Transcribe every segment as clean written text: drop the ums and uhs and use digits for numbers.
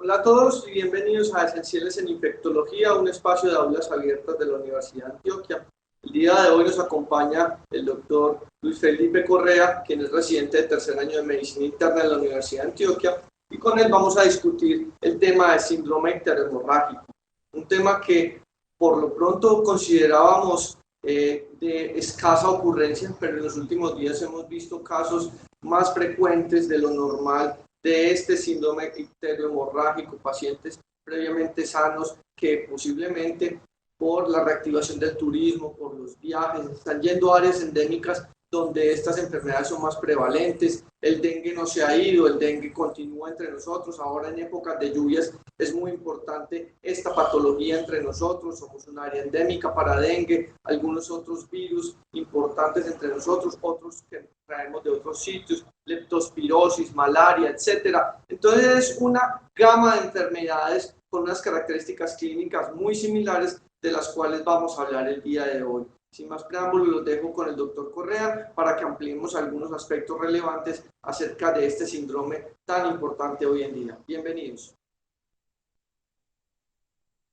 Hola a todos y bienvenidos a Esenciales en Infectología, un espacio de aulas abiertas de la Universidad de Antioquia. El día de hoy nos acompaña el doctor Luis Felipe Correa, quien es residente de tercer año de Medicina Interna de la Universidad de Antioquia, y con él vamos a discutir el tema del síndrome icterohemorrágico, un tema que por lo pronto considerábamos de escasa ocurrencia, pero en los últimos días hemos visto casos más frecuentes de lo normal de este síndrome icterohemorrágico, pacientes previamente sanos que posiblemente por la reactivación del turismo, por los viajes, están yendo a áreas endémicas donde estas enfermedades son más prevalentes. El dengue no se ha ido, el dengue continúa entre nosotros. Ahora en épocas de lluvias es muy importante esta patología entre nosotros. Somos un área endémica para dengue, algunos otros virus importantes entre nosotros, otros que traemos de otros sitios, leptospirosis, malaria, etcétera. Entonces es una gama de enfermedades con unas características clínicas muy similares de las cuales vamos a hablar el día de hoy. Sin más preámbulos, los dejo con el doctor Correa para que ampliemos algunos aspectos relevantes acerca de este síndrome tan importante hoy en día. Bienvenidos.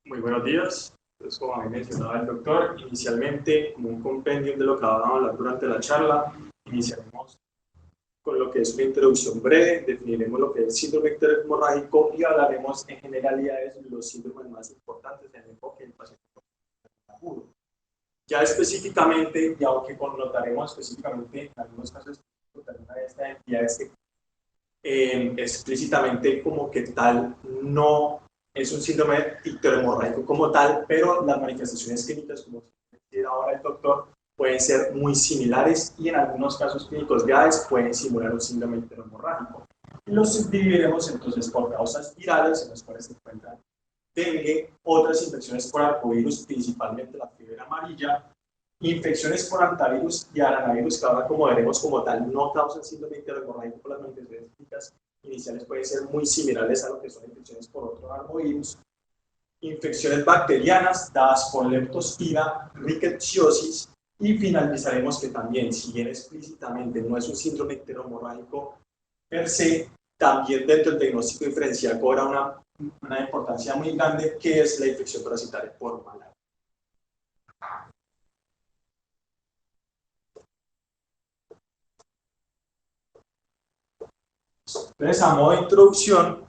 Muy buenos días. Entonces, como había mencionado el doctor, inicialmente, como un compendio de lo que vamos a hablar durante la charla, iniciaremos con lo que es una introducción breve, definiremos lo que es síndrome icterohemorrágico y hablaremos en generalidades de los síndromes más importantes en el enfoque del paciente agudo. Ya específicamente, ya que connotaremos específicamente en algunos casos de esta entidad explícitamente como que tal no es un síndrome icterohemorrágico como tal, pero las manifestaciones clínicas, como decía ahora el doctor, pueden ser muy similares y en algunos casos clínicos graves pueden simular un síndrome icterohemorrágico. Los dividiremos entonces por causas virales, en las cuales se encuentran dengue, otras infecciones por arcovirus, principalmente la fiebre amarilla, infecciones por hantavirus y aranavirus, que ahora como veremos como tal no causan síndrome icterohemorrágico por las manifestaciones clínicas iniciales pueden ser muy similares a lo que son infecciones por otro arbovirus, infecciones bacterianas dadas por leptospira, rickettsiosis, y finalizaremos que también, si bien explícitamente no es un síndrome icterohemorrágico per se, también dentro del diagnóstico diferencial cobra una importancia muy grande, que es la infección parasitaria por malaria. Entonces, a modo de introducción,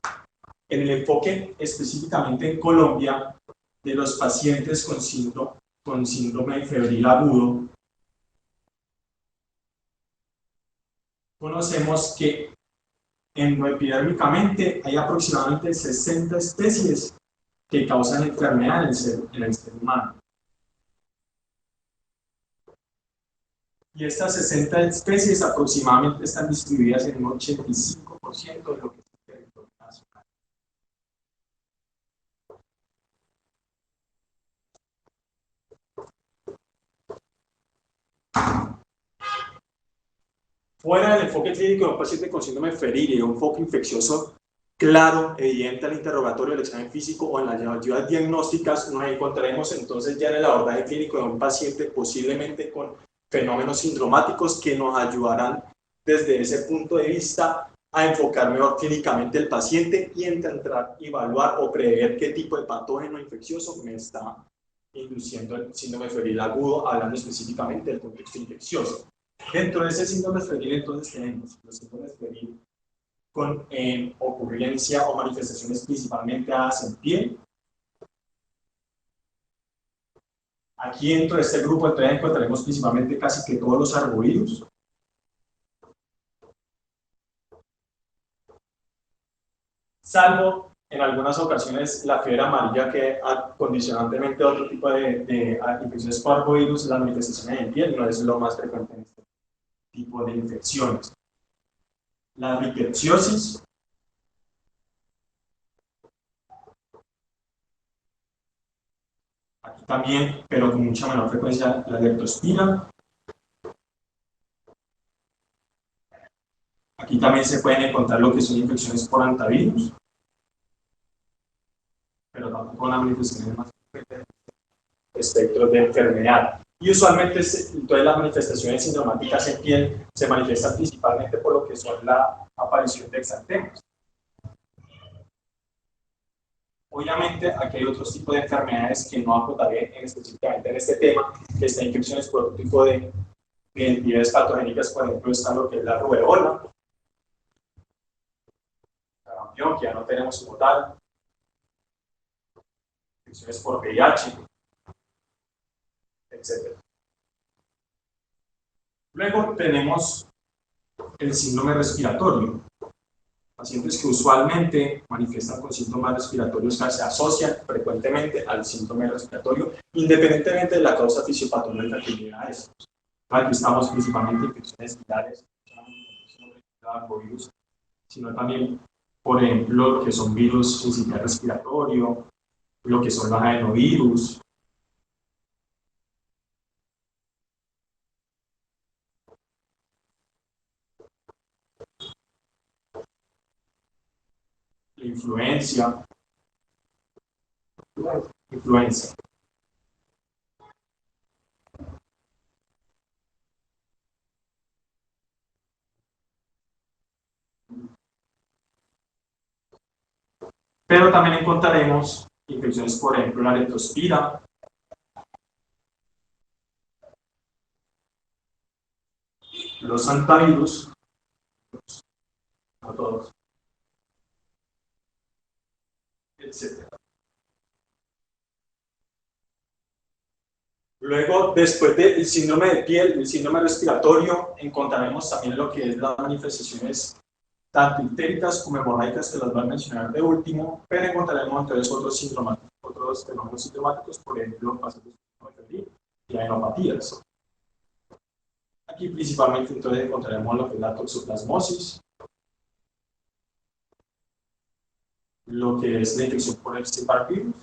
en el enfoque específicamente en Colombia de los pacientes con síndrome febril agudo, conocemos que endopidérmicamente hay aproximadamente 60 especies que causan enfermedad en el ser humano. Y estas 60 especies aproximadamente están distribuidas en un 85% de lo que es el territorio nacional. Fuera del enfoque clínico de un paciente con síndrome febril y un enfoque infeccioso claro, evidente al interrogatorio del examen físico o en las ayudas diagnósticas, nos encontraremos entonces ya en el abordaje clínico de un paciente posiblemente con fenómenos sindromáticos que nos ayudarán desde ese punto de vista a enfocar mejor clínicamente el paciente y intentar evaluar o prever qué tipo de patógeno infeccioso me está induciendo el síndrome febril agudo, hablando específicamente del contexto infeccioso. Dentro de ese síndrome febril entonces tenemos los síndromes febril con ocurrencia o manifestaciones principalmente dadas en piel. Aquí dentro de este grupo entonces encontraremos principalmente casi que todos los arbovirus. Salvo en algunas ocasiones la fiebre amarilla, que condicionantemente otro tipo de infecciones por arbovirus, las manifestaciones en piel no es lo más frecuente en este tipo de infecciones. La rickettsiosis, aquí también, pero con mucha menor frecuencia, la leptospira. Aquí también se pueden encontrar lo que son infecciones por hantavirus, pero tampoco una manifestación más frecuente de espectros de enfermedad. Y usualmente todas las manifestaciones sintomáticas en piel se manifiestan principalmente por lo que son la aparición de exantemas. Obviamente, aquí hay otros tipos de enfermedades que no acotaré específicamente en este tema, que están infecciones por otro tipo de entidades patogénicas. Por ejemplo, está lo que es la rubeola, sarampión, que ya no tenemos como tal, infecciones por VIH, etc. Luego tenemos el síndrome respiratorio. Pacientes que usualmente manifiestan con síntomas respiratorios que se asocian frecuentemente al síndrome respiratorio, independientemente de la causa fisiopatológica que lleva a esto. Aquí estamos principalmente infecciones virales, no virus, sino también, por ejemplo, lo que son virus sincitial respiratorio, lo que son los adenovirus. La influencia. Pero también encontraremos infecciones, por ejemplo, la leptospira, los hantavirus, no todos, etc. Luego, después del síndrome de piel, el síndrome respiratorio, encontraremos también lo que es las manifestaciones tanto ictéricas como hemorrágicas, que las voy a mencionar de último, pero encontraremos entonces otros fenómenos sintomáticos, por ejemplo, pacientes con febril y adenopatías. Aquí principalmente entonces encontraremos lo que es la toxoplasmosis, lo que es la infección por el virus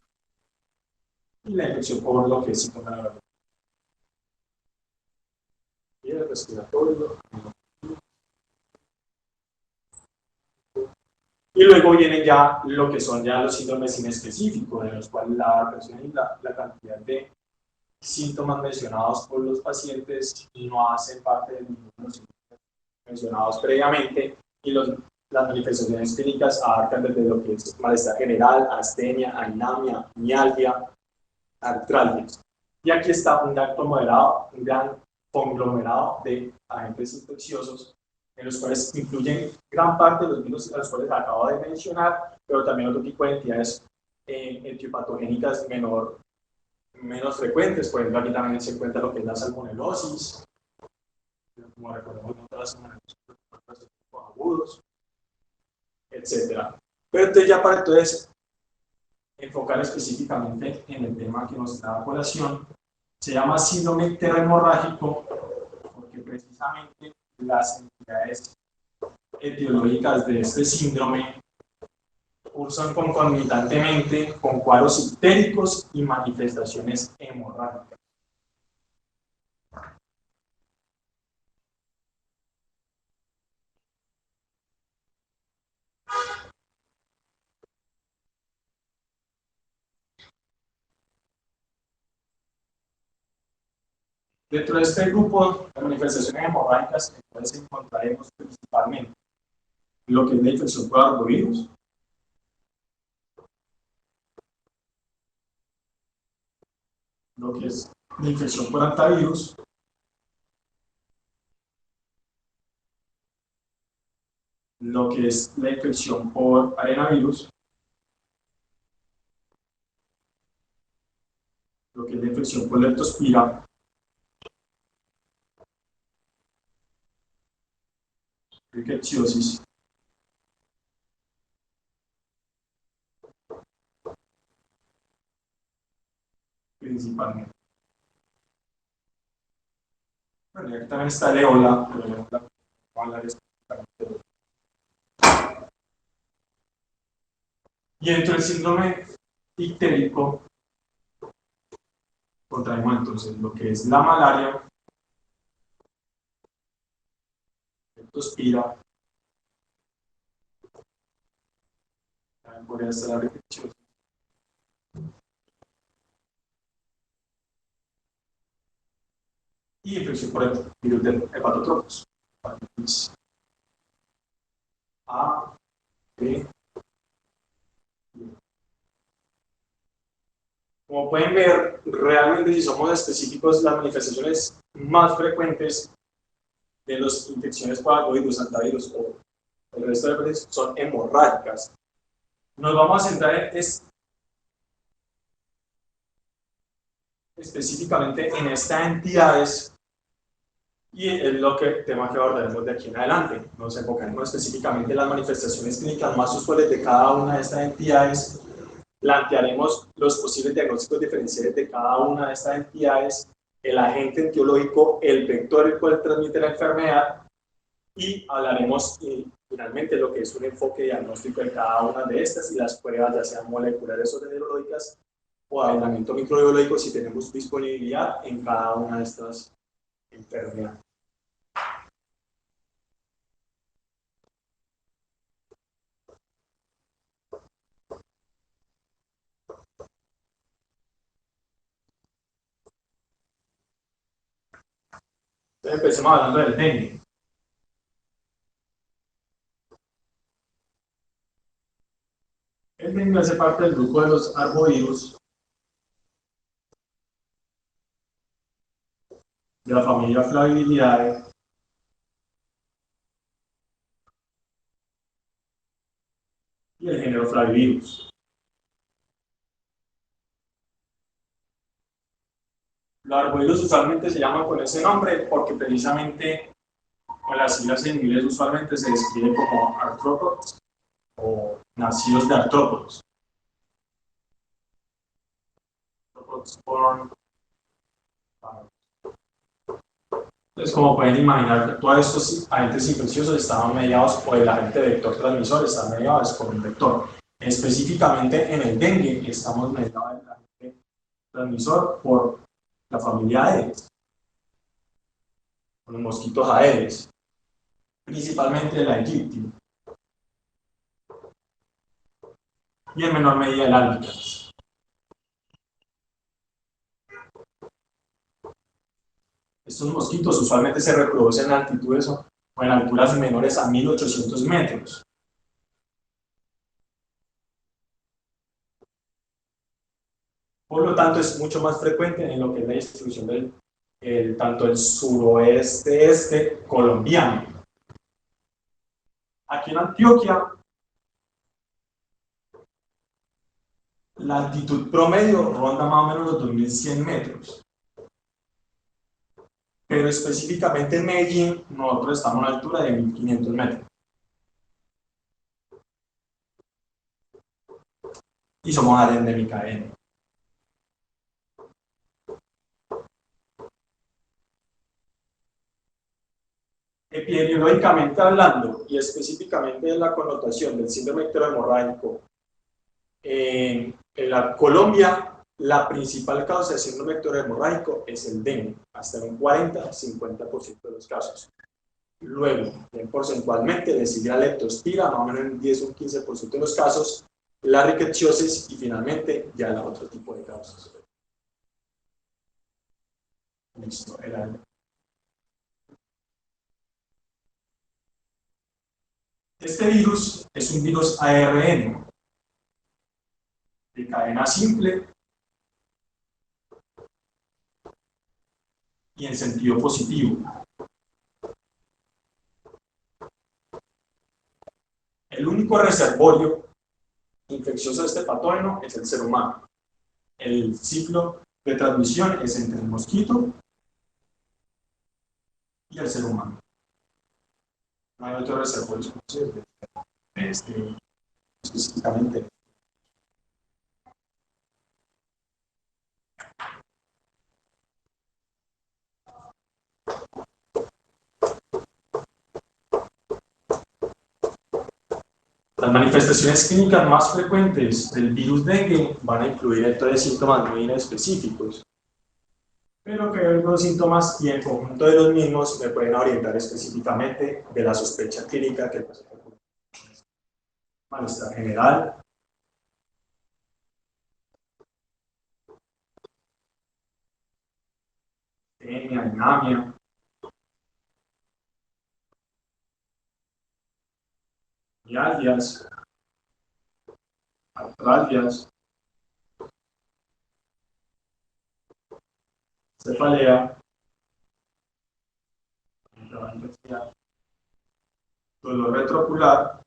y la infección por lo que es síndrome de la piel, respiratorio. Y luego vienen ya lo que son ya los síndromes inespecíficos, en los cuales la persona y la cantidad de síntomas mencionados por los pacientes no hacen parte de ninguno de los síntomas mencionados previamente, y las manifestaciones clínicas abarcan desde lo que es malestar general, astenia, anemia, mialgia, artralgias. Y aquí está un gran conglomerado de agentes infecciosos, en los cuales incluyen gran parte de los virus a los cuales acabo de mencionar, pero también otro tipo de entidades etiopatogénicas menos frecuentes. Por ejemplo, aquí también se encuentra lo que es la salmonelosis, como recordemos, otras salmonelosis agudos, etc. Pero entonces ya para enfocar específicamente en el tema que nos da a colación, se llama síndrome interhemorrágico porque precisamente las entidades etiológicas de este síndrome cursan concomitantemente con cuadros ictéricos y manifestaciones hemorrágicas. Dentro de este grupo de manifestaciones hemorrágicas, entonces encontraremos principalmente lo que es la infección por arbovirus, lo que es la infección por hantavirus, lo que es la infección por arenavirus, lo que es la infección por leptospira, rickettsiosis, principalmente. Bueno, y aquí también está el ébola, pero el ébola no hablar específicamente de. Y dentro del síndrome ictérico, encontramos entonces lo que es la malaria, leptospira, también podría estar la rickettsiosis, y infección por el virus del hepatotrophus, hepatitis A, B, Como pueden ver, realmente si somos específicos, las manifestaciones más frecuentes de las infecciones por algovirus, antivirus o el resto de veces son hemorrágicas. Nos vamos a centrar específicamente en estas entidades y es lo tema que abordaremos de aquí en adelante. Nos enfocaremos específicamente en las manifestaciones clínicas más usuales de cada una de estas entidades, plantearemos los posibles diagnósticos diferenciales de cada una de estas entidades, el agente etiológico, el vector el cual transmite la enfermedad y hablaremos finalmente lo que es un enfoque diagnóstico de cada una de estas y las pruebas ya sean moleculares o serológicas o aislamiento microbiológico si tenemos disponibilidad en cada una de estas enfermedades. Entonces empecemos hablando del dengue. El dengue hace parte del grupo de los arbovirus de la familia Flaviviridae y el género Flavivirus. Los arbovirus usualmente se llaman con ese nombre porque precisamente con las siglas en inglés usualmente se describe como arthropods o nacidos de artrópodos. Entonces, como pueden imaginar, todos estos agentes infecciosos estaban mediados, o el agente vector transmisor está mediado por un vector. Específicamente en el dengue estamos mediados del agente transmisor por la familia Aedes, por los mosquitos Aedes, principalmente la Aegypti y en menor medida el Albicans. Estos mosquitos usualmente se reproducen en altitudes o en alturas menores a 1800 metros. Por lo tanto, es mucho más frecuente en lo que es la distribución del tanto el suroeste colombiano. Aquí en Antioquia, la altitud promedio ronda más o menos los 2100 metros. Pero específicamente en Medellín, nosotros estamos a una altura de 1500 metros. Y somos área endémica de dengue. Epidemiológicamente hablando, y específicamente en la connotación del síndrome icterohemorrágico, en la Colombia, la principal causa de síndrome icterohemorrágico es el dengue, hasta un 40-50% de los casos. Luego, porcentualmente, le sigue la leptospira, más o menos en 10 o un 15% de los casos, la rickettsiosis y finalmente ya el otro tipo de causas. Listo, este virus es un virus ARN de cadena simple y en sentido positivo. El único reservorio infeccioso de este patógeno es el ser humano. El ciclo de transmisión es entre el mosquito y el ser humano. No hay otro reservorio de este específicamente. Las manifestaciones clínicas más frecuentes del virus dengue van a incluir entonces síntomas muy inespecíficos, pero que los síntomas y el conjunto de los mismos me pueden orientar específicamente de la sospecha clínica que pasa con malestar general, anemia, mialgias, artralgias, cefalea, dolor retroocular,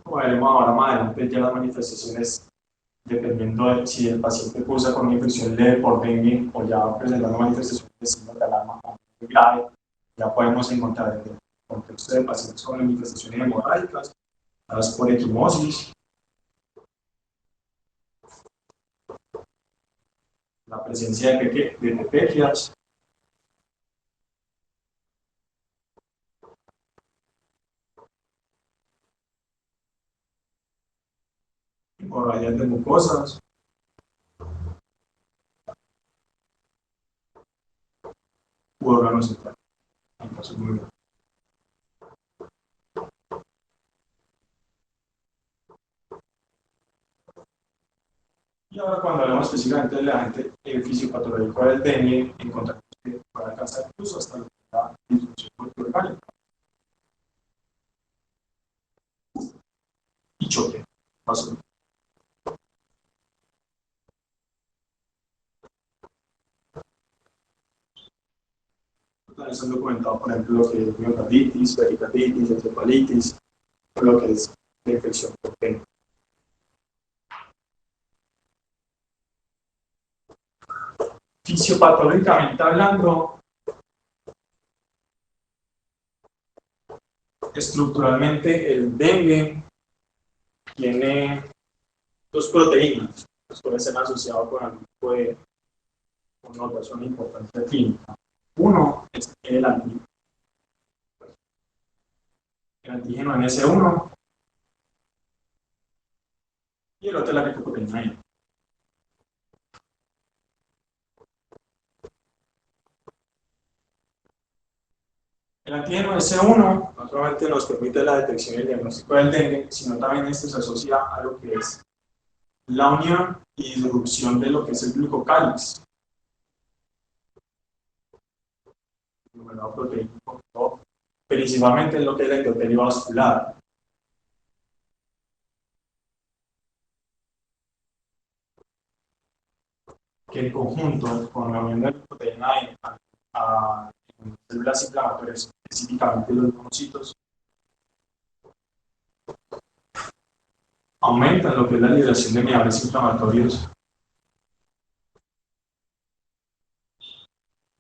como veremos ahora más adelante ya las manifestaciones, dependiendo de si el paciente cursa con una infección leve por dengue o ya presentando manifestaciones de signos de alarma muy grave, ya podemos encontrar en el contexto de pacientes con manifestaciones hemorrágicas, dadas por equimosis, la presencia de petequias, hemorragias de mucosas, u órganos centrales, en casos muy graves. Y ahora cuando hablamos específicamente del agente fisiopatológico del dengue, encontramos que puede alcanzar incluso hasta la disfunción multiorgánica y choque. Paso. También se han documentado, por ejemplo, lo que es miocarditis, pericarditis, encefalitis, lo que es la infección por dengue. Fisiopatológicamente hablando, estructuralmente el dengue tiene dos proteínas que pueden ser asociadas con algún tipo de connotación de importancia clínica. Uno es el antígeno NS1 y el otro es la glucoproteína E. El antígeno S1 no solamente nos permite la detección y el diagnóstico del dengue, sino también esto se asocia a lo que es la unión y disrupción de lo que es el glucocálix, proteínico, principalmente en lo que es el endotelio vascular. Que en conjunto con la unión de la proteína a células inflamatorias, específicamente los monocitos, aumentan lo que es la liberación de mediadores inflamatorios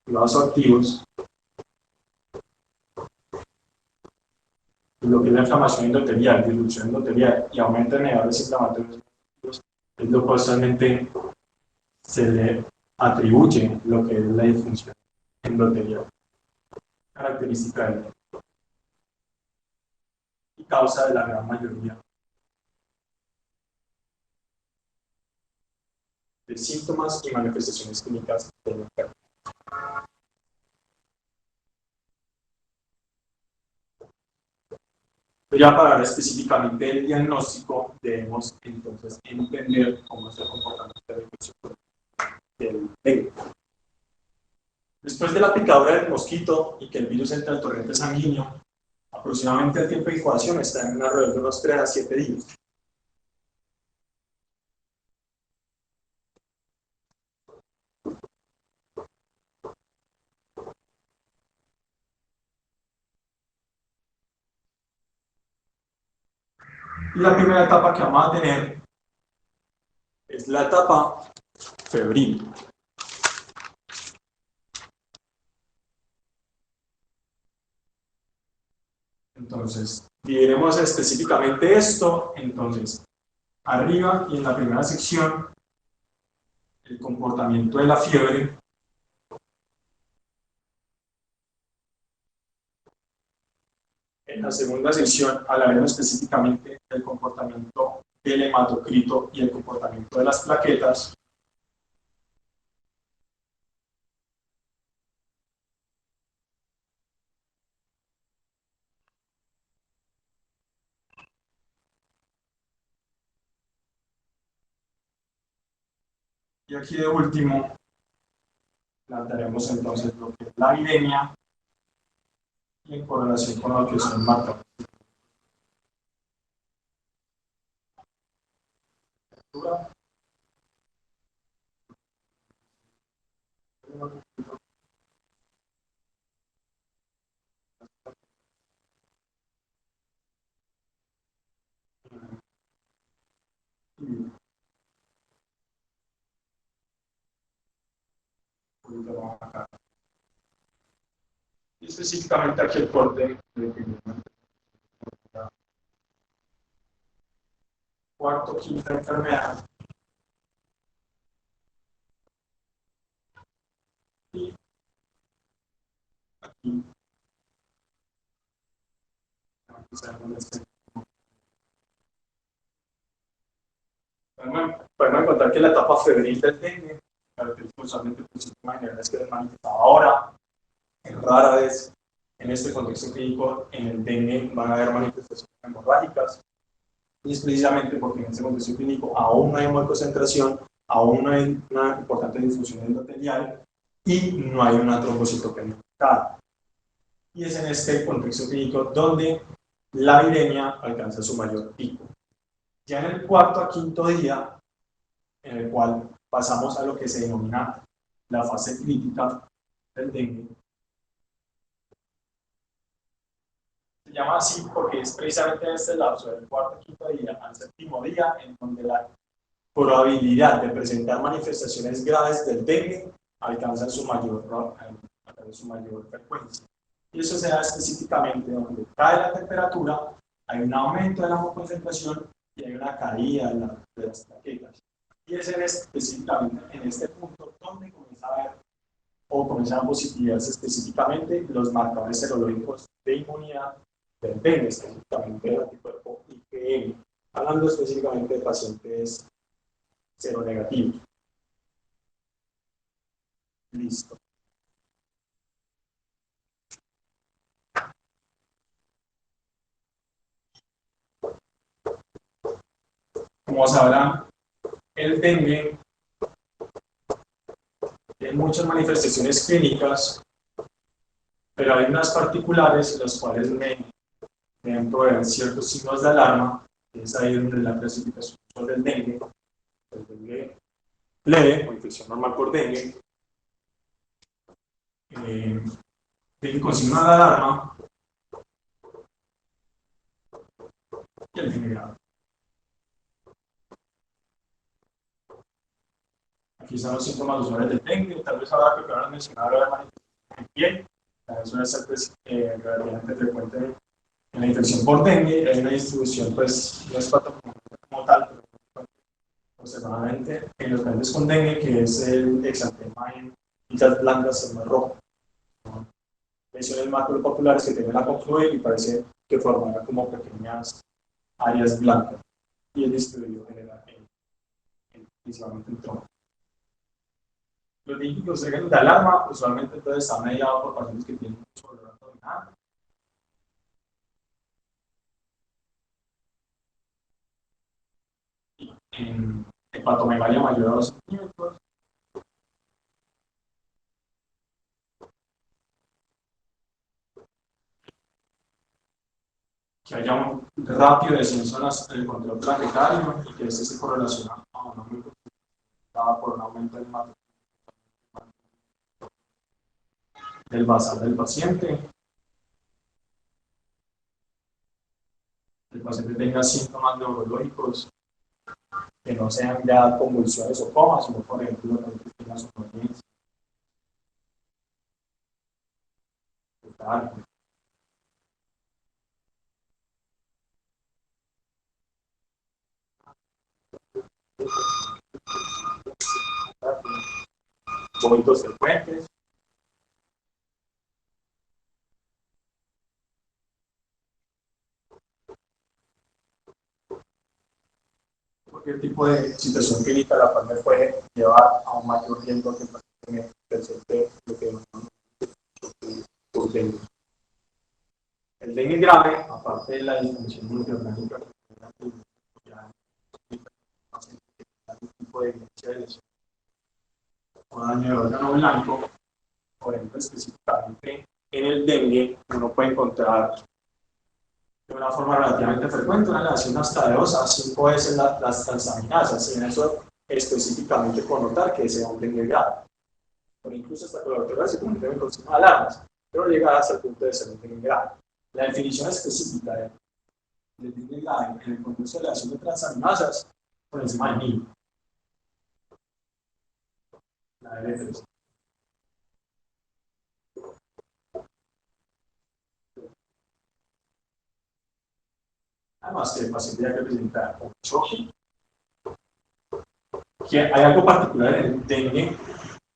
y vasoactivos, y lo que es la inflamación endotelial, disrupción endotelial y aumento de mediadores inflamatorios es lo que usualmente se le atribuye lo que es la disfunción endotelial, característica del dengue y causa de la gran mayoría de síntomas y manifestaciones clínicas del enfermo. Ya para hablar específicamente del diagnóstico, debemos entonces entender cómo es el comportamiento de la infección del dengue. Después de la picadura del mosquito y que el virus entre al torrente sanguíneo, aproximadamente el tiempo de incubación está en alrededor de unos 3 a 7 días. Y la primera etapa que vamos a tener es la etapa febril. Entonces, dividiremos específicamente esto. Entonces, arriba y en la primera sección, el comportamiento de la fiebre. En la segunda sección hablaremos específicamente del comportamiento del hematocrito y el comportamiento de las plaquetas. Y aquí de último, plantearemos entonces lo que es la viremia y en correlación con lo que son marcadores. Y específicamente aquí el corte de cuarto, quinta enfermedad. Y aquí podemos encontrar que la etapa febril del dengue, usualmente por síntomas generales que es manifestada ahora, en rara vez en este contexto clínico en el dengue van a haber manifestaciones hemorrágicas, y es precisamente porque en este contexto clínico aún no hay concentración, aún no hay una importante difusión endotelial y no hay una trombocitopenia marcada. Y es en este contexto clínico donde la viremia alcanza su mayor pico. Ya en el cuarto a quinto día, en el cual pasamos a lo que se denomina la fase crítica del dengue. Se llama así porque es precisamente en este lapso del cuarto a quinto día al séptimo día en donde la probabilidad de presentar manifestaciones graves del dengue alcanza su mayor frecuencia. Y eso se da específicamente donde cae la temperatura, hay un aumento de la concentración y hay una caída de las plaquetas. Y es específicamente en este punto donde comienza a ver o comienzan a positivarse específicamente los marcadores serológicos de inmunidad del dengue, específicamente del anticuerpo IgM, hablando específicamente de pacientes seronegativos. Listo. Como sabrán, el dengue tiene muchas manifestaciones clínicas, pero hay unas particulares las cuales me deben proveer ciertos signos de alarma, que es ahí donde la clasificación del dengue, el dengue leve o infección normal por dengue, dengue con signo de alarma y el dengue grave. Aquí están los síntomas usuales del dengue, tal vez habrá que acabar de mencionar la manifestación en piel, suele ser relativamente frecuente en la infección por dengue. Hay una distribución, pues, no es patológica como tal, pero observadamente en los pacientes con dengue, que es el exantema en fichas blancas en rojo. Lesiones maculopapulares que tienden a confluir y parece que formará como pequeñas áreas blancas y es distribuido principalmente en tronco. Los dígitos de alarma usualmente entonces están mediados por pacientes que tienen mucho dolor abdominal, en hepatomegalia mayor a 2 centímetros, que haya un rápido descenso en el control planetario y que este se correlaciona a una muy por un aumento del basal del paciente. El paciente tenga síntomas neurológicos que no sean ya convulsiones o comas, sino por ejemplo que tenga somnolencia. Vómitos frecuentes. Cualquier tipo de situación clínica la cual me puede llevar a un mayor riesgo que el paciente presente lo que por dengue. El dengue grave, aparte de la disfunción multiorgánica, ya algún tipo de lesión o daño de órgano blanco, por ejemplo, específicamente en el dengue, uno puede encontrar de una forma relativamente frecuente, una elevación hasta de 2 a 5 veces las transaminasas, y en eso específicamente connotar que sea un dengue grave. Pero incluso hasta con la doctora se convierte con signos de alarmas, pero llega hasta el punto de ser un dengue grave. La definición específica del dengue grave en el contexto de elevación de transaminasas por encima de 1000. La L3. Además, que el paciente ya que presenta un choque, que hay algo particular en el dengue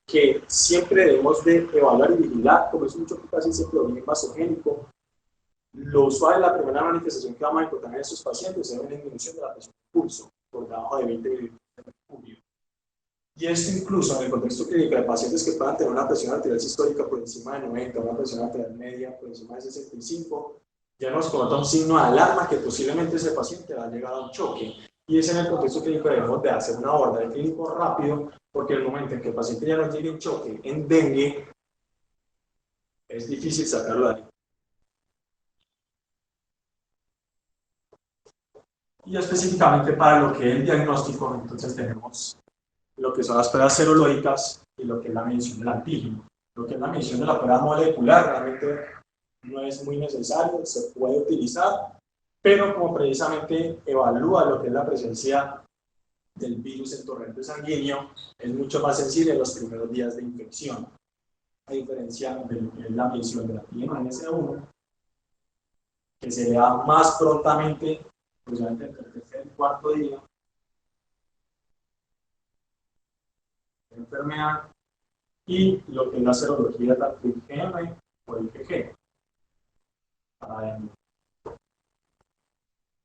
que siempre debemos de evaluar y vigilar, como es un choque casi siempre de origen vasogénico. Lo usual es la primera manifestación que vamos a encontrar en estos pacientes es una disminución de la presión de pulso por debajo de 20 milímetros de mercurio. Y esto incluso en el contexto clínico de pacientes que puedan tener una presión arterial sistólica por encima de 90, una presión arterial media por encima de 65, ya nos conota un signo de alarma que posiblemente ese paciente va a llegar a un choque. Y es en el contexto clínico debemos de hacer una abordaje clínico rápido, porque en el momento en que el paciente ya no llegue en choque en dengue, es difícil sacarlo de ahí. Y específicamente para lo que es el diagnóstico, entonces tenemos lo que son las pruebas serológicas y lo que es la medición del antígeno. Lo que es la medición de la prueba molecular realmente no es muy necesario, se puede utilizar, pero como precisamente evalúa lo que es la presencia del virus en torrente sanguíneo, es mucho más sensible en los primeros días de infección, a diferencia de lo que es la medición del antígeno NS1, que se le da más prontamente, precisamente entre el tercer y el cuarto día de enfermedad, y lo que es la serología tanto IgM o IgG.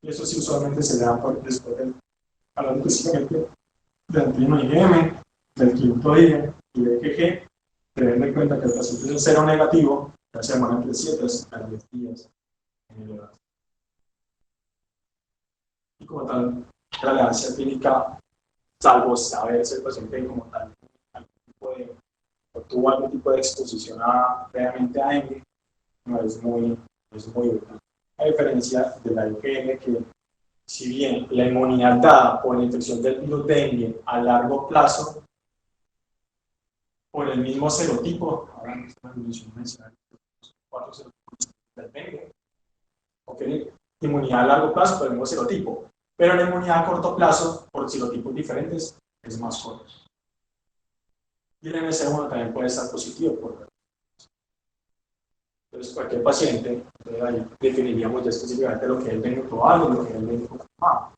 Y eso sí usualmente se le da después del, hablando específicamente del antígeno IgM, del quinto día y de IgG, tener en cuenta que el paciente es cero negativo, ya se demora entre 7 a 10 días en elevarse. Y como tal, la relevancia clínica, salvo saber si el paciente como tal algún tipo de, o tuvo algún tipo de exposición previamente a dengue, no es muy útil. A diferencia de la IgM, que si bien la inmunidad dada por la infección del virus dengue a largo plazo, por el mismo serotipo, ahora no estoy mencionando los 4 serotipos del dengue, okay, inmunidad a largo plazo por el mismo serotipo, pero la inmunidad a corto plazo por serotipos diferentes es más corta. Y el MS1 también puede estar positivo por entonces, cualquier paciente, ahí definiríamos ya específicamente lo que es el dengue probable y lo que es el dengue confirmado.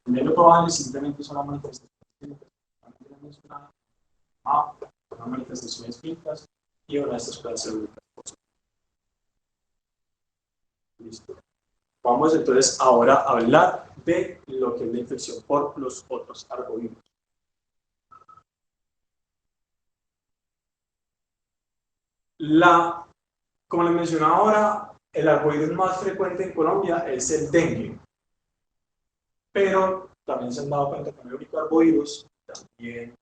El dengue probable simplemente son las manifestaciones unas manifestaciones físicas y una de estas pruebas celulares. Listo. Vamos entonces ahora a hablar de lo que es la infección por los otros arbovirus. Como les mencionaba ahora, el arbovirus más frecuente en Colombia es el dengue, pero también se han dado cuenta que no es el único arbovirus, también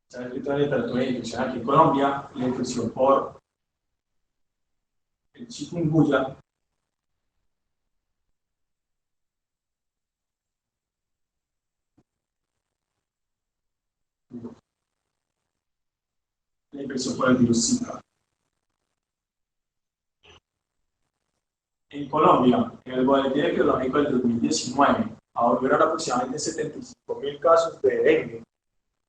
se ha escrito en la literatura de infección aquí en Colombia, la infección por el chikungunya, la infección por el virus Zika. En Colombia, en el boletín epidemiológico del 2019, hubieron aproximadamente 75.000 casos de dengue,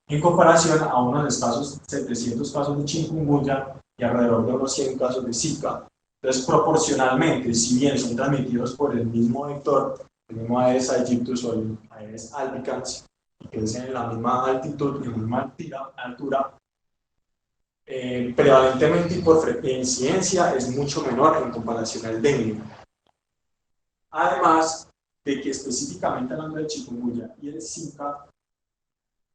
en comparación a unos escasos 700 casos de chikungunya y alrededor de unos 100 casos de Zika. Entonces, proporcionalmente, si bien son transmitidos por el mismo vector, el mismo Aedes aegyptus o el Aedes albicans, y que es en la misma altitud y en la misma altura, prevalentemente y por incidencia es mucho menor en comparación al dengue. Además de que específicamente hablando del chikungunya y el Zika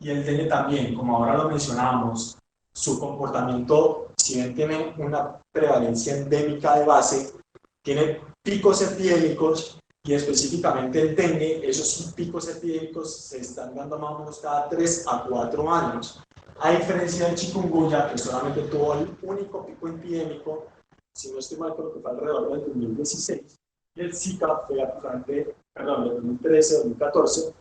y el dengue también, como ahora lo mencionábamos, su comportamiento, si bien tiene una prevalencia endémica de base, tiene picos epidémicos y específicamente el dengue, esos picos epidémicos se están dando más o menos cada 3 a 4 años. A diferencia del chikungunya, que solamente tuvo el único pico epidémico, si no estoy mal, creo que fue alrededor del 2016, y Y el Zika fue aproximadamente, perdón, en 2013, 2014,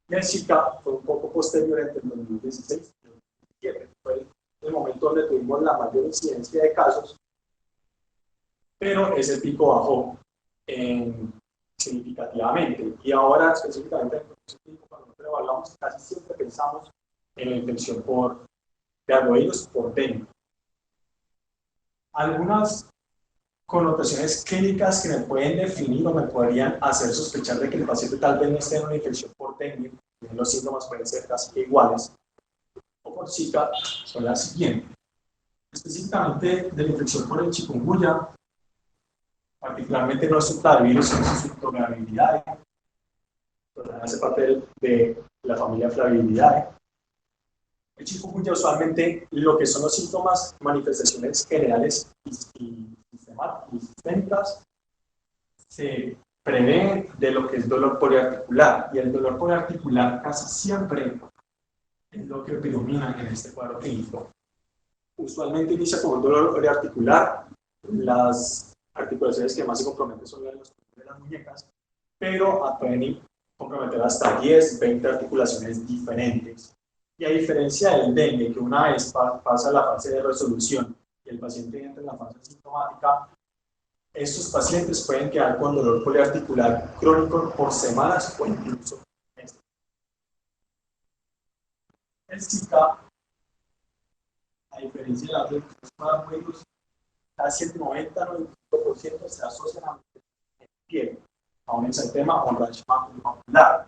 y el Zika fue un poco posterior entre el 2016 y el 2017. Fue el momento donde tuvimos la mayor incidencia de casos, pero ese pico bajó significativamente. Y ahora, específicamente, cuando nosotros evaluamos, casi siempre pensamos en la infección de arbovirus por dengue. Algunas connotaciones clínicas que me pueden definir o me podrían hacer sospechar de que el paciente tal vez no esté en una infección por dengue, los síntomas pueden ser casi iguales, o por Zika, son las siguientes. Específicamente de la infección por el chikungunya, particularmente no es un flavivirus, sino su Flaviviridae, hace parte de la familia Flaviviridae. El chikungunya usualmente lo que son los síntomas, manifestaciones generales y sistémicas, se prevé de lo que es dolor poliarticular, y el dolor poliarticular casi siempre es lo que predomina en este cuadro clínico. Usualmente inicia como un dolor poliarticular, las articulaciones que más se comprometen son las muñecas, pero pueden comprometer hasta 10, 20 articulaciones diferentes. Y a diferencia del dengue, que una vez pasa la fase de resolución y el paciente entra en la fase sintomática, estos pacientes pueden quedar con dolor poliarticular crónico por semanas o incluso meses. El Zika, a diferencia de la arbovirus, casi el 90-95% se asocian a piel, a un exantema o un rash macular.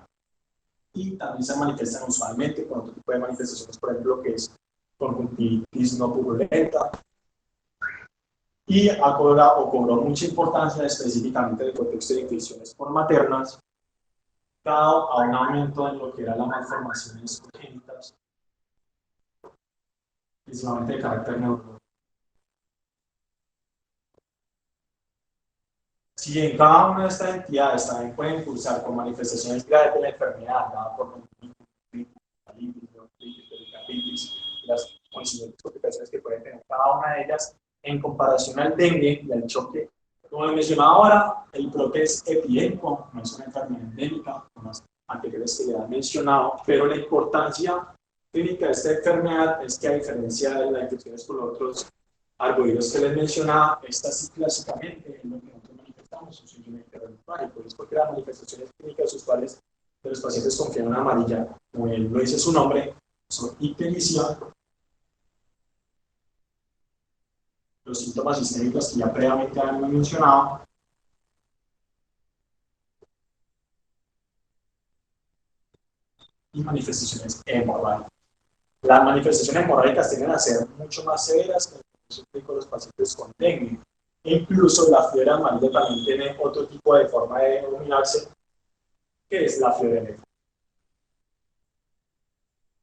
Y también se manifiestan usualmente con otro tipo de manifestaciones, por ejemplo, que es conjuntivitis no purulenta. Y cobró mucha importancia específicamente en el contexto de infecciones por maternas, dado a un aumento en lo que eran las malformaciones congénitas, principalmente de carácter neurológico. Si en cada una de estas entidades también pueden cursar con manifestaciones graves de la enfermedad, dada por las coincidentes complicaciones que pueden tener cada una de ellas, en comparación al dengue y al choque. Como les mencionaba ahora, el brote es epidémico, no es una enfermedad endémica, como las anteriores que ya han mencionado, pero la importancia clínica de esta enfermedad es que, a diferencia de las infecciones por otros arbovirus que les mencionaba, esta sí clásicamente es lo que nosotros manifestamos, un síndrome interrogatorio, es porque las manifestaciones clínicas usuales de los pacientes con fiebre amarilla, como él lo dice su nombre, son ictericia, los síntomas sistémicos que ya previamente habíamos mencionado, y manifestaciones hemorrágicas. Las manifestaciones hemorrágicas tienden a ser mucho más severas que los pacientes con dengue. E incluso la fiebre amarilla también tiene otro tipo de forma de denominarse, que es la fiebre negra.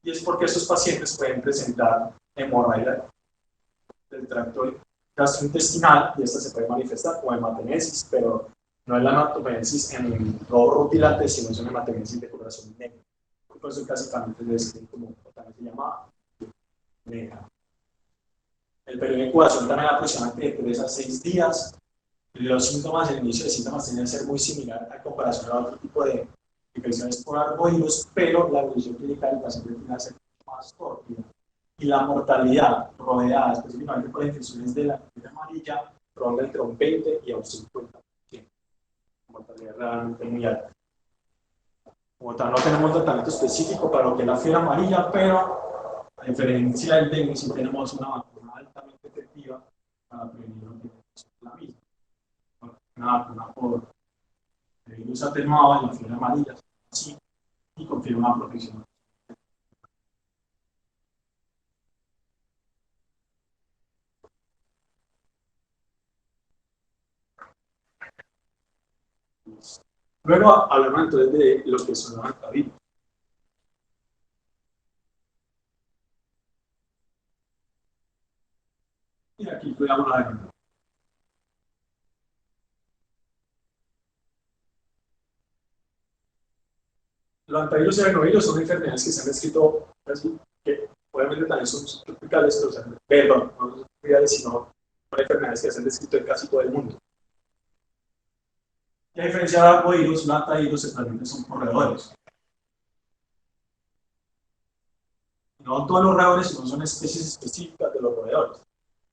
Y es porque estos pacientes pueden presentar hemorragia del tracto gastrointestinal, y esta se puede manifestar como hematemesis, pero no es la hematemesis en el globo rutilante, sino es una hematemesis de coloración negra. Por eso clásicamente se describe como también se llama negra. El periodo de incubación también es aproximadamente de 3 a 6 días. Los síntomas, el inicio de síntomas tienden a ser muy similar a comparación a otro tipo de infecciones por arbovirus, pero la evolución clínica del paciente tiende a ser más corta. Y la mortalidad rodeada específicamente por infecciones de la fiebre amarilla ronda entre un 20 y un 50%. Mortalidad realmente muy alta. Como tal, no tenemos tratamiento específico para lo que es la fiebre amarilla, pero a diferencia del dengue, sí tenemos una vacuna altamente efectiva para prevenir la misma. Una vacuna por virus atenuado en la fiebre amarilla, sí, y confiere una protección. Luego hablamos entonces de lo que son los antivirus. Y aquí cuidamos la de los antivirus y adenovirus son enfermedades que se han descrito, así, que obviamente también son subtropicales, pero perdón, no son subtropicales, sino son enfermedades que se han descrito en casi todo el mundo. Y a diferencia de arbovirus, los antivirus realmente son corredores. No todos los roedores no son especies específicas de los roedores.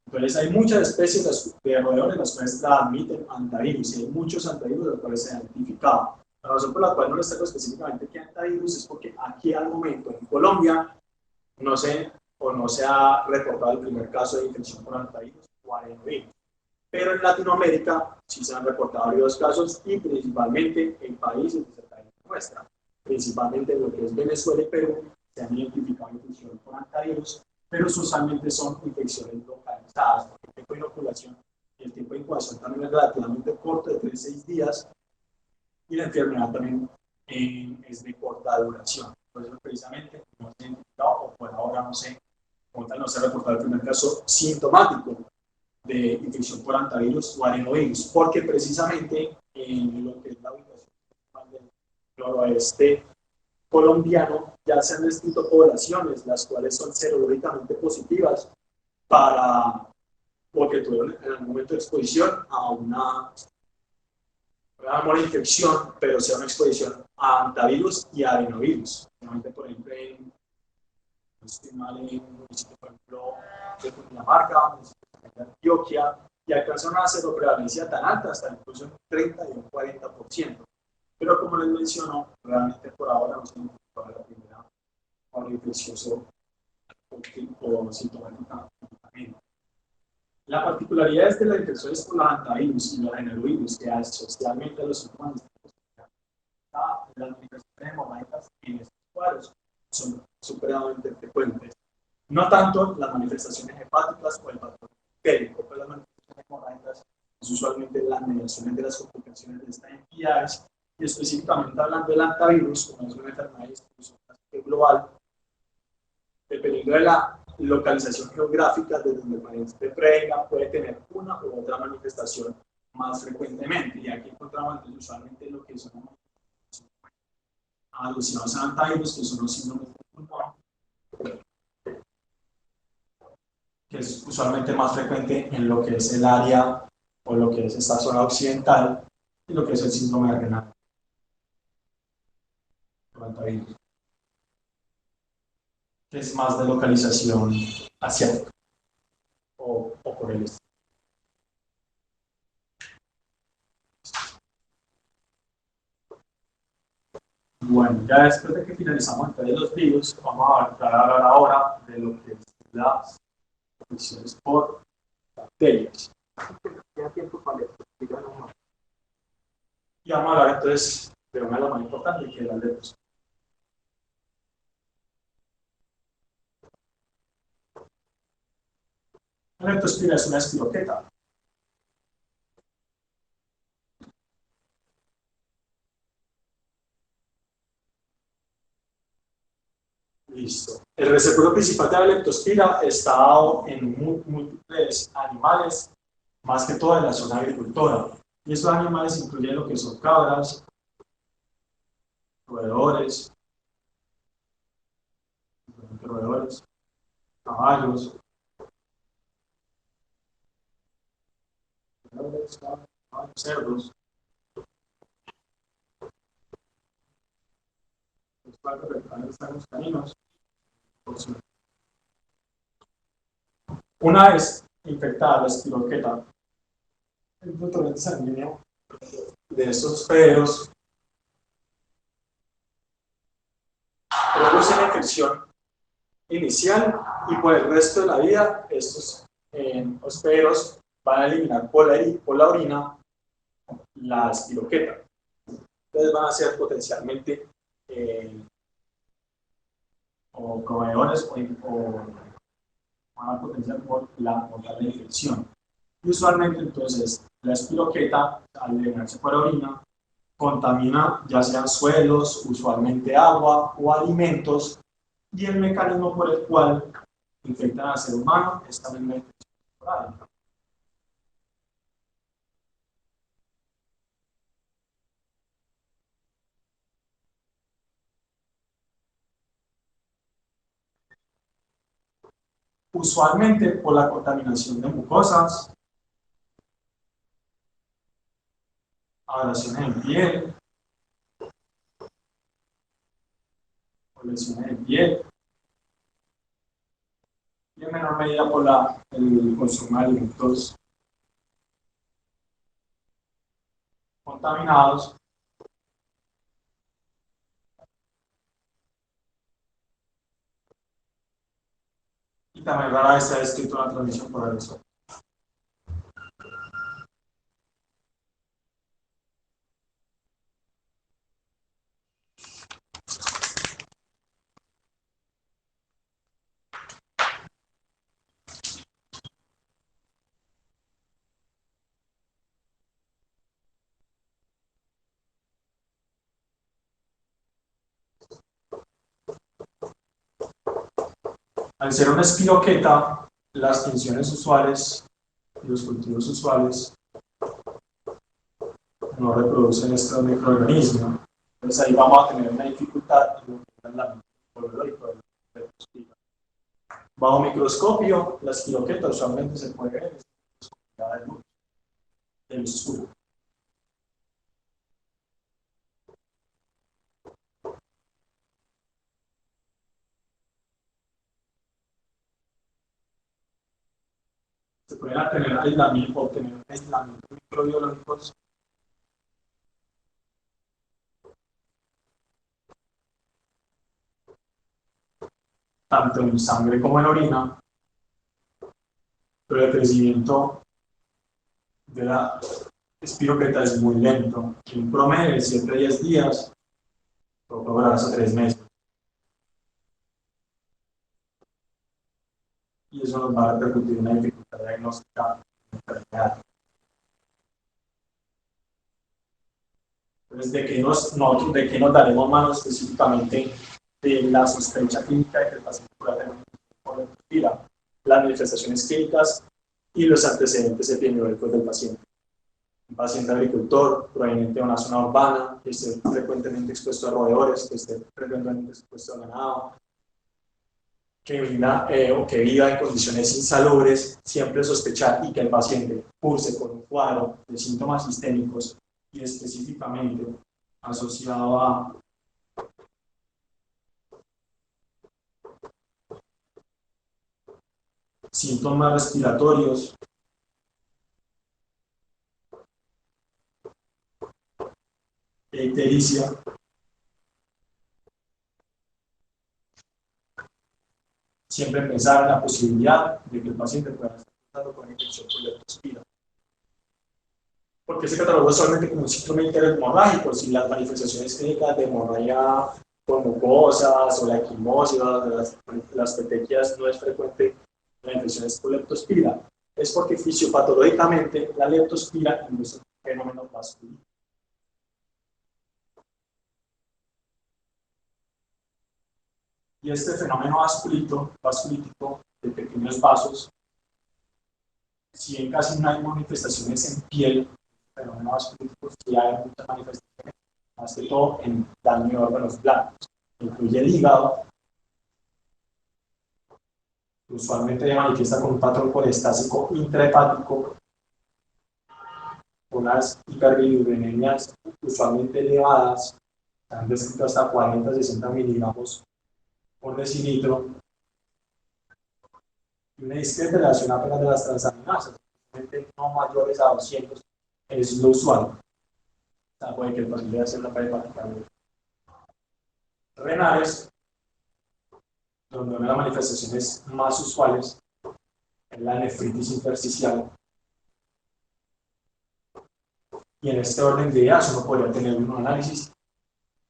Entonces hay muchas especies de roedores las cuales admiten antivirus y hay muchos antivirus los cuales se han identificado. La razón por la cual no les tengo específicamente qué antivirus es porque aquí al momento en Colombia no se ha reportado el primer caso de infección por antivirus o adenovirus. Pero en Latinoamérica sí se han reportado varios casos y principalmente en países de cerca de nuestra, principalmente en lo que es Venezuela y Perú, se han identificado infecciones por antivirus, pero usualmente son infecciones localizadas, porque el tiempo de inoculación y el tiempo de incubación también es relativamente corto, de 3 a 6 días, y la enfermedad también es de corta duración. Por eso precisamente no se ha identificado, o por ahora no se ha reportado el primer caso sintomático de infección por antivirus o adenovirus, porque precisamente en lo que es la ubicación del noroeste colombiano ya se han descrito poblaciones las cuales son serológicamente positivas porque tuvieron en el momento de exposición a una infección, pero sea una exposición a antivirus y a adenovirus. Por ejemplo, en un municipio, por ejemplo, de Cundinamarca, de Antioquia, y alcanzan una seroprevalencia tan alta, hasta incluso un 30 y un 40%. Pero como les menciono, realmente por ahora no se identificó la primera ola infecciosa o sintomática. La particularidad de las infecciones por los antivirus y los adenovirus que asocialmente a los síntomas las manifestaciones hemorrágicas en estos cuadros son supremamente frecuentes. No tanto las manifestaciones hepáticas o el patrón bactérico, pero las manifestaciones hemorrágicas es usualmente las mediaciones de las complicaciones de estas entidades, y específicamente hablando del antivirus, como es una enfermedad global, dependiendo de la localización geográfica de donde el paciente prega, puede tener una u otra manifestación más frecuentemente. Y aquí encontramos entonces usualmente lo que son alucinados a antivirus, que son los síndromes de pulmón, que es usualmente más frecuente en lo que es el área o lo que es esta zona occidental y lo que es el síndrome renal. Que es más de localización asiática o por el este. Bueno, ya después de que finalizamos de los virus, vamos a hablar ahora de lo que es las infecciones por bacterias. Y vamos a hablar entonces de una de las más importantes, que es la leptospira. La leptospira es una espiroqueta. Listo. El reservorio principal de la leptospira está dado en múltiples animales, más que todo en la zona agricultora. Y estos animales incluyen lo que son cabras, roedores, caballos, cerdos, los caninos. Una vez infectada la espiroqueta, el torrente sanguíneo de estos hospederos produce la infección inicial y por el resto de la vida estos hospederos van a eliminar por la orina la espiroqueta. Entonces van a ser potencialmente o proveedores o van a potenciar por la mortal infección. Y usualmente entonces la espiroqueta al eliminarse por la orina contamina ya sean suelos, usualmente agua o alimentos, y el mecanismo por el cual infectan al ser humano es también la infección oral. Usualmente por la contaminación de mucosas, abrasiones en piel, o lesiones en piel, y en menor medida por el consumo de alimentos contaminados, y también rara vez se ha descrito una transmisión por aerosol. Al ser una espiroqueta, las tinciones usuales y los cultivos usuales no reproducen estos microorganismos. Entonces ahí vamos a tener una dificultad en lo que es el ámbito biológico de la espiroqueta. Bajo microscopio, la espiroqueta usualmente se puede ver en de luz oscura. Se pueden tener aislamiento microbiológicos tanto en sangre como en orina, pero el crecimiento de la espiroqueta es muy lento. En un promedio de 7 a 10 días, puede lograr hasta 3 meses. Y eso nos va a repercutir en una dificultad diagnóstica de enfermedad. Entonces, ¿de qué nos daremos mano específicamente de la sospecha clínica de que el paciente pueda tener una leptospira, las manifestaciones clínicas y los antecedentes epidemiológicos del paciente? Un paciente agricultor, proveniente de una zona urbana, que esté frecuentemente expuesto a roedores, que esté frecuentemente expuesto a ganado, que viva en condiciones insalubres, siempre sospechar y que el paciente curse con un cuadro de síntomas sistémicos y específicamente asociado a síntomas respiratorios, ictericia, siempre pensar en la posibilidad de que el paciente pueda estar tratando con infección por leptospira. Porque se catalogó solamente como un síndrome interhemorrágico, si las manifestaciones clínicas de hemorragia con mucosas o la equimosis o las petequias no es frecuente la infección por leptospira. Es porque fisiopatológicamente la leptospira induce un fenómeno vascular. Y este fenómeno vasculítico de pequeños vasos, si bien casi no hay manifestaciones en piel, fenómeno vasculítico sí hay muchas manifestaciones, más que todo en daño de órganos blandos. Incluye el hígado, usualmente se manifiesta con un patrón colestásico intrahepático, unas hiperbilirubinemias usualmente elevadas, han descrito hasta 40-60 miligramos por decilitro, y una discreta relación apenas de las transaminasas, no mayores a 200, es lo usual. O sea, puede que el paciente vaya a hacer la hepática renales, donde una de las manifestaciones más usuales es la nefritis intersticial. Y en este orden de ideas uno podría tener un análisis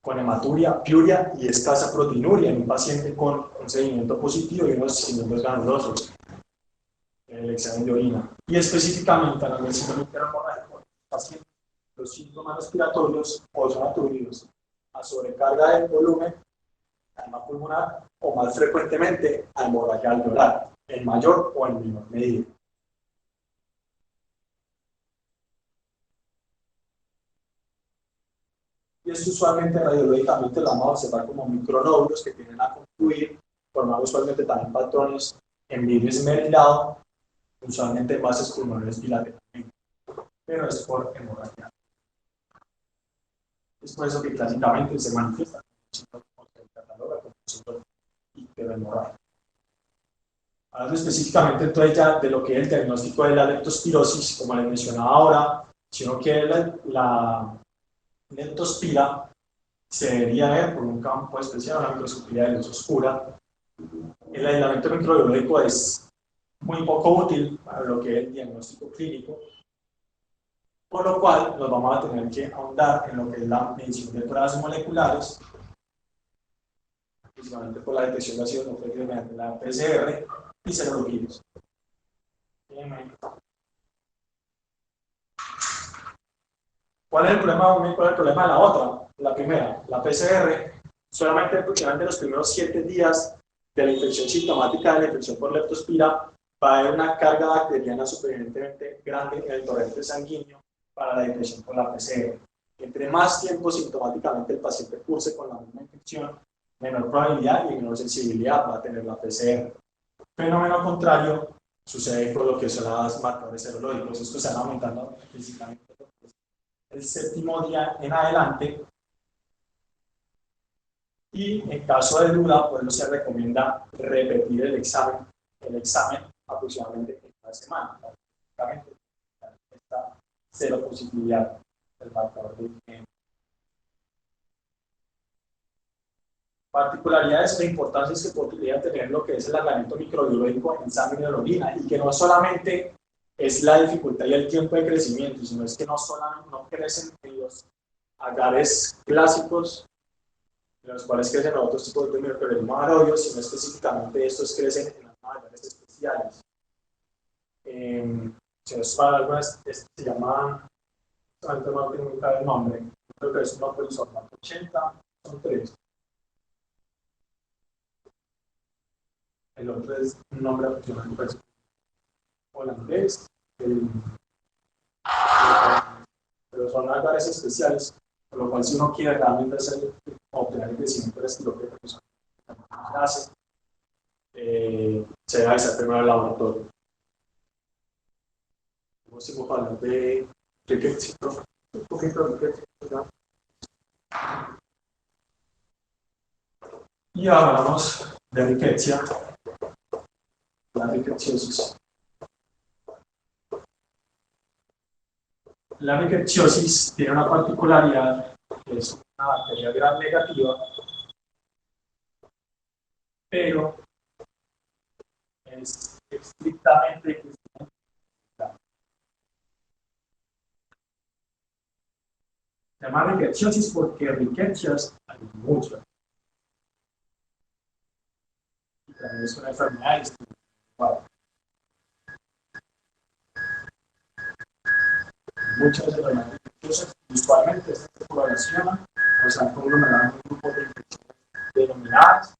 con hematuria, piuria y escasa proteinuria en un paciente con un seguimiento positivo y unos cimientos granulosos en el examen de orina. Y específicamente en el síndrome interhemorrágico, pacientes, los síntomas respiratorios o son atribuidos a sobrecarga del volumen, edema pulmonar o más frecuentemente a hemorragia alveolar, en mayor o en menor medida. Y esto usualmente radiológicamente lo vamos a observar como micronódulos que tienden a confluir, formando usualmente también patrones en vidrio esmerilado, usualmente en bases pulmonares bilateralmente, pero es por hemorragia. Es por eso que clásicamente se manifiesta como se cataloga como síndrome icterohemorrágico. Hablando específicamente entonces ya de lo que es el diagnóstico de la leptospirosis, como les mencionaba ahora, si uno quiere la leptospira, se debería ver por un campo especial, una microscopía de luz oscura. El aislamiento microbiológico es muy poco útil para lo que es el diagnóstico clínico, por lo cual nos vamos a tener que ahondar en lo que es la medición de pruebas moleculares, principalmente por la detección de ácidos nucleicos mediante la PCR y serologías. ¿Cuál es el problema una y cuál es el problema de la otra? La primera, la PCR, solamente aproximadamente los primeros 7 días de la infección sintomática de la infección por leptospira va a haber una carga bacteriana suficientemente grande en el torrente sanguíneo para la detección por la PCR. Entre más tiempo sintomáticamente el paciente curse con la misma infección, menor probabilidad y menor sensibilidad va a tener la PCR. Fenómeno contrario sucede con lo que son los marcadores serológicos. Estos se van aumentando principalmente el 7º día en adelante, y en caso de duda, pues se recomienda repetir el examen aproximadamente en una semana. Prácticamente esta seropositividad del marcador de IgM. Particularidades, la importancia es que podría tener lo que es el aislamiento microbiológico en sangre y en orina, y que no solamente es la dificultad y el tiempo de crecimiento, sino es que no crecen en los agares clásicos, en los cuales crecen otros tipos de microorganismos aerobios, sino específicamente estos crecen en las agares especiales. Para algunas se llaman, no tengo muy claro el nombre, creo que es una polisorma 80, son 3. El otro es un nombre holandés, pero son agares especiales, por lo cual si uno quiere realmente obtener el crecimiento del estilo que hace, se debe hacer primero el laboratorio. Vamos a hablar de riqueza, un poquito de riqueza. Y hablamos de riqueza, la rickettsiosis. La rickettsiosis tiene una particularidad, que es una bacteria gram negativa, pero es estrictamente se llama rickettsiosis porque rickettsias hay muchas. Y también es una enfermedad espiritual. Muchas enfermedades infecciosas usualmente se población o sea conglomeradas en grupos de infecciones denominadas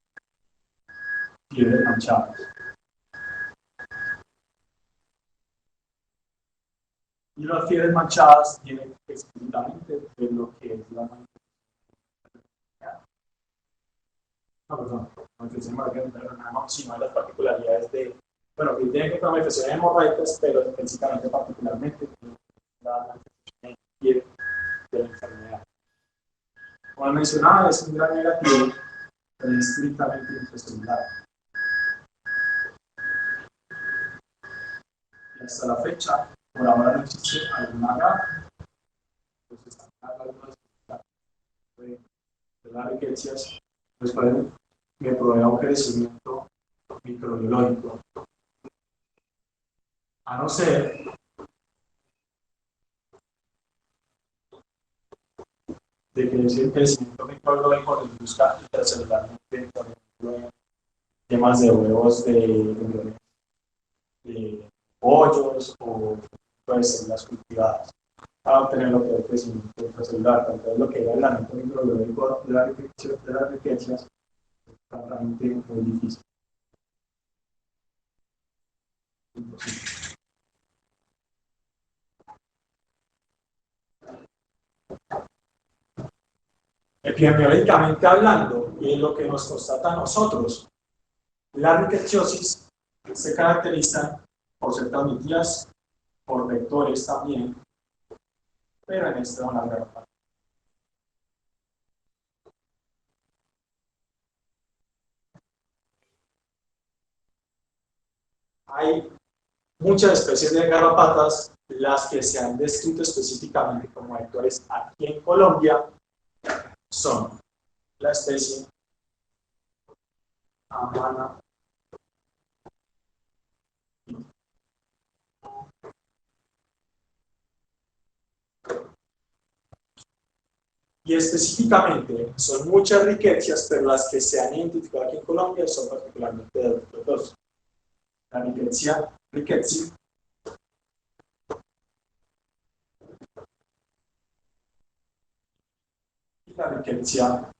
fiebres manchadas. Y las fiebres manchadas tienen exclusivamente de lo que es la manifestación. Sino de las particularidades de, bueno, que tienen que ver con manifestaciones hemorroicas, pero específicamente, particularmente, la manifestación de la enfermedad. Como mencionaba, es un gran negativo, pero es estrictamente intracelular. Y hasta la fecha, por ahora no existe alguna gama, pues están algunas de las riquezas, pues me provee un crecimiento microbiológico. A no ser de que ese crecimiento microbiológico reduzca intracelularmente, por ejemplo, temas de huevos de pollos o de células cultivadas, para obtener lo que es el crecimiento intracelular. Entonces, lo que era el aislamiento microbiológico de las riquezas es realmente muy difícil. Epidemiológicamente hablando, y en lo que nos constata a nosotros, las rickettsiosis se caracterizan por ser transmitidas por vectores también, pero en esta una gran parte. Hay muchas especies de garrapatas, las que se han descrito específicamente como vectores aquí en Colombia son la especie Amana. Y específicamente son muchas riquezas, pero las que se han identificado aquí en Colombia son particularmente dos. La riqueza y la riqueza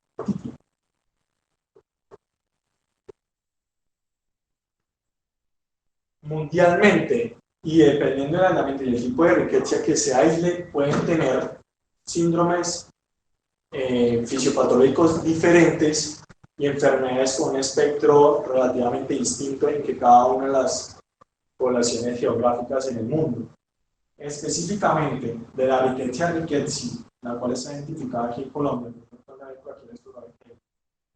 mundialmente, y dependiendo del andamiento y el tipo de riqueza que se aísle, pueden tener síndromes fisiopatológicos diferentes y enfermedades con un espectro relativamente distinto en que cada una de las poblaciones geográficas en el mundo. Específicamente de la riqueza la cual está identificada aquí en Colombia, aquí en el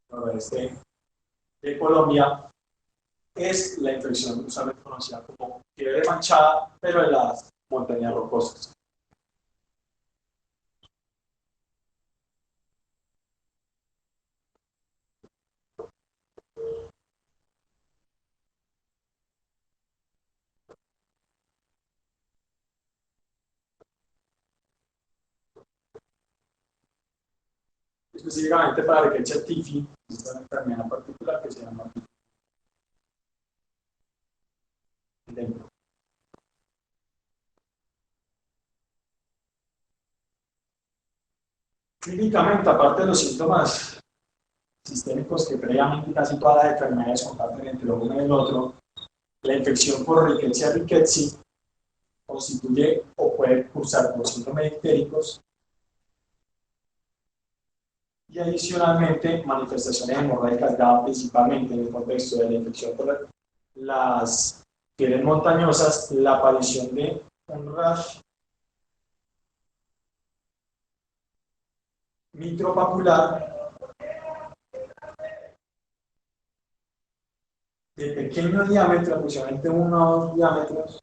noroeste de Colombia, es la infección usualmente conocida como fiebre manchada, pero de las montañas rocosas. Específicamente para la riqueza tifi, es una enfermedad particular que se llama dengue. Clínicamente, aparte de los síntomas sistémicos que previamente casi todas las enfermedades comparten entre lo uno y el otro, la infección por Rickettsia rickettsii constituye o puede cursar por síndromes diftericos y adicionalmente manifestaciones hemorrágicas dadas principalmente en el contexto de la infección por las piedras montañosas, la aparición de un rash micropapular de pequeño diámetro, aproximadamente 1 o 2 diámetros,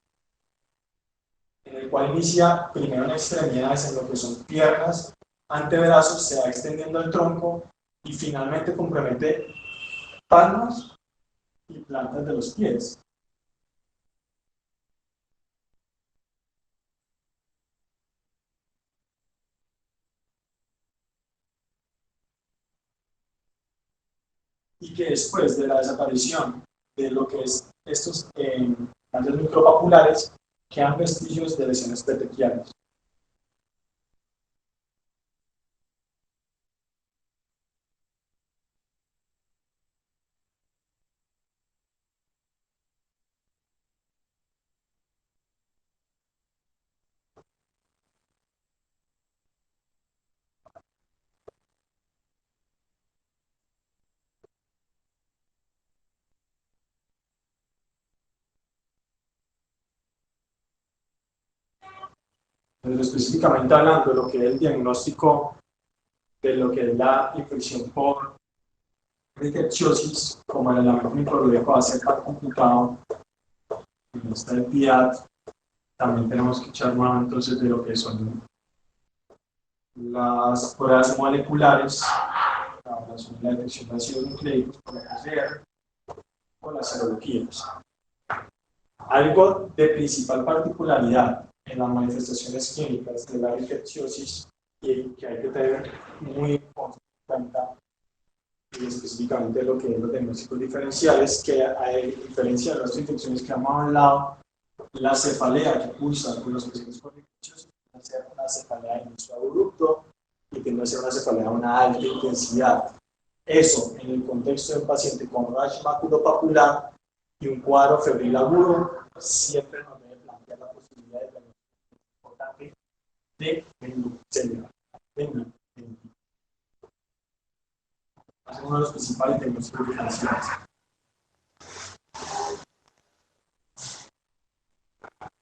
en el cual inicia primero en extremidades, en lo que son piernas, antebrazos, se va extendiendo el tronco y finalmente compromete palmas y plantas de los pies. Y que después de la desaparición de lo que es estos plantas micropapulares, quedan vestigios de lesiones petequiales. Entonces, específicamente hablando de lo que es el diagnóstico de lo que es la infección por rickettsiosis, como el elemento microbiológico va a ser tan complicado, en esta entidad también tenemos que echar mano entonces de lo que son las pruebas moleculares, la detección de ácidos nucleicos por la PCR o las serologías. Algo de principal particularidad en las manifestaciones clínicas de la rickettsiosis y que hay que tener muy en cuenta, y específicamente lo que es los diagnósticos diferenciales, que a diferencia de las infecciones que hemos hablado, la cefalea que cursa con los pacientes con rickettsiosis tiende a ser una cefalea de inicio abrupto y tiende a ser una cefalea de una alta intensidad. Eso, en el contexto de un paciente con rash maculopapular y un cuadro febril agudo, siempre nos debe plantear la posibilidad de importante de meningitis. Es uno de los principales diagnósticos diferenciales.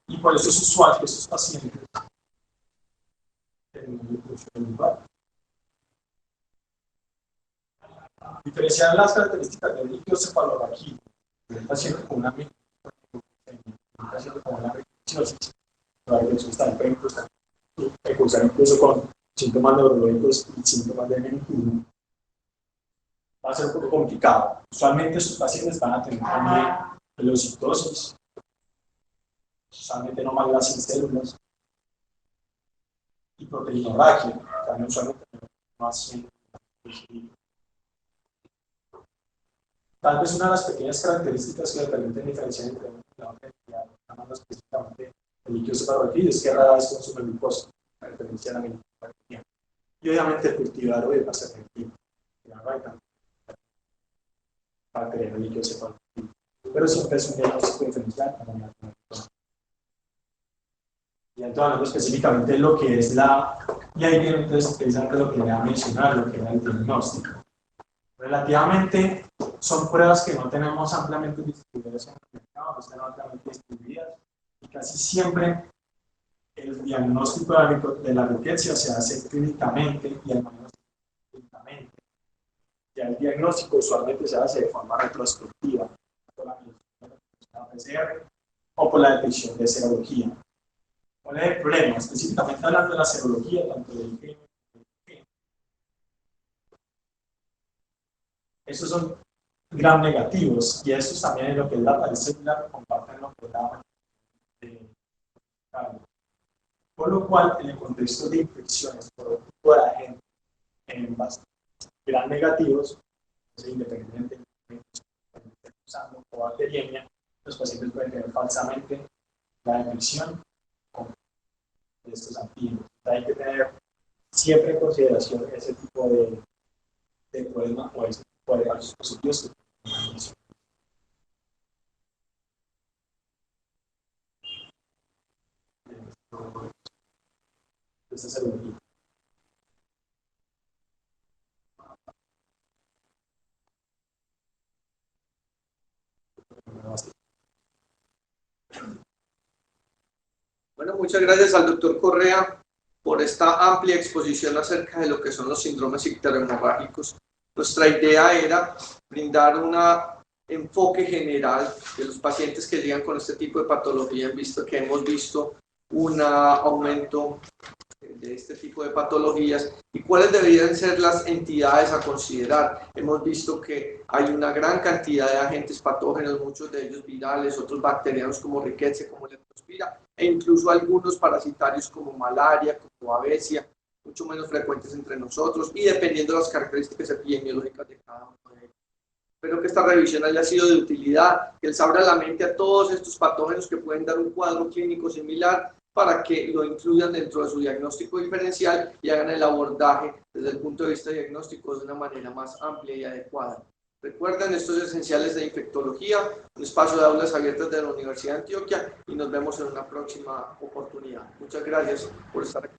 Y por eso es usual que estos pacientes diferenciar las características del líquido cefalorraquídeo del paciente con una infecciosis. La infección está en precursar incluso con síntomas neurológicos y síntomas de meningitis. Va a ser un poco complicado. Usualmente sus pacientes van a tener también velocitosis, usualmente no más sin células, y proteinorragia, también usualmente más. Tal vez una de las pequeñas características que le permiten diferenciar entre una cantidad, llamando específicamente el líquido cefalorraquídeo, es que rara vez consume glucosa, para diferenciar la glucosa. Y obviamente el cultivar hoy va a ser efectivo, para tener el líquido cefalorraquídeo. Pero siempre es un diagnóstico diferencial. Y entonces hablando específicamente de lo que es y ahí viene entonces precisamente lo que voy a mencionar, lo que era el diagnóstico. Relativamente son pruebas que no tenemos ampliamente distribuidas en el mercado, no están ampliamente distribuidas, y casi siempre el diagnóstico de la riqueza se hace clínicamente y el manejo clínicamente. Ya el diagnóstico usualmente se hace de forma retrospectiva, por la PCR o por la detección de serología. ¿Cuál es el problema? Específicamente hablando de la serología, tanto del gen. Estos son gram negativos y estos también en lo que es la pared celular comparten lo que es la por lo cual, en el contexto de infecciones por otro tipo de agente en gram negativos, independientemente de que estén usando o bacteriemia, los pacientes pueden tener falsamente la infección con estos antígenos. Hay que tener siempre en consideración ese tipo de problema o ese tipo de falsos positivos que esta es el motivo. Bueno, muchas gracias al doctor Correa por esta amplia exposición acerca de lo que son los síndromes icterohemorrágicos. Nuestra idea era brindar un enfoque general de los pacientes que llegan con este tipo de patología, visto que hemos visto un aumento de este tipo de patologías y cuáles deberían ser las entidades a considerar. Hemos visto que hay una gran cantidad de agentes patógenos, muchos de ellos virales, otros bacterianos como Rickettsia, como Leptospira, e incluso algunos parasitarios como malaria, como babesia, mucho menos frecuentes entre nosotros y dependiendo de las características epidemiológicas de cada uno de ellos. Espero que esta revisión haya sido de utilidad, que les abra la mente a todos estos patógenos que pueden dar un cuadro clínico similar para que lo incluyan dentro de su diagnóstico diferencial y hagan el abordaje desde el punto de vista diagnóstico de una manera más amplia y adecuada. Recuerden, estos esenciales de infectología, un espacio de aulas abiertas de la Universidad de Antioquia y nos vemos en una próxima oportunidad. Muchas gracias por estar aquí.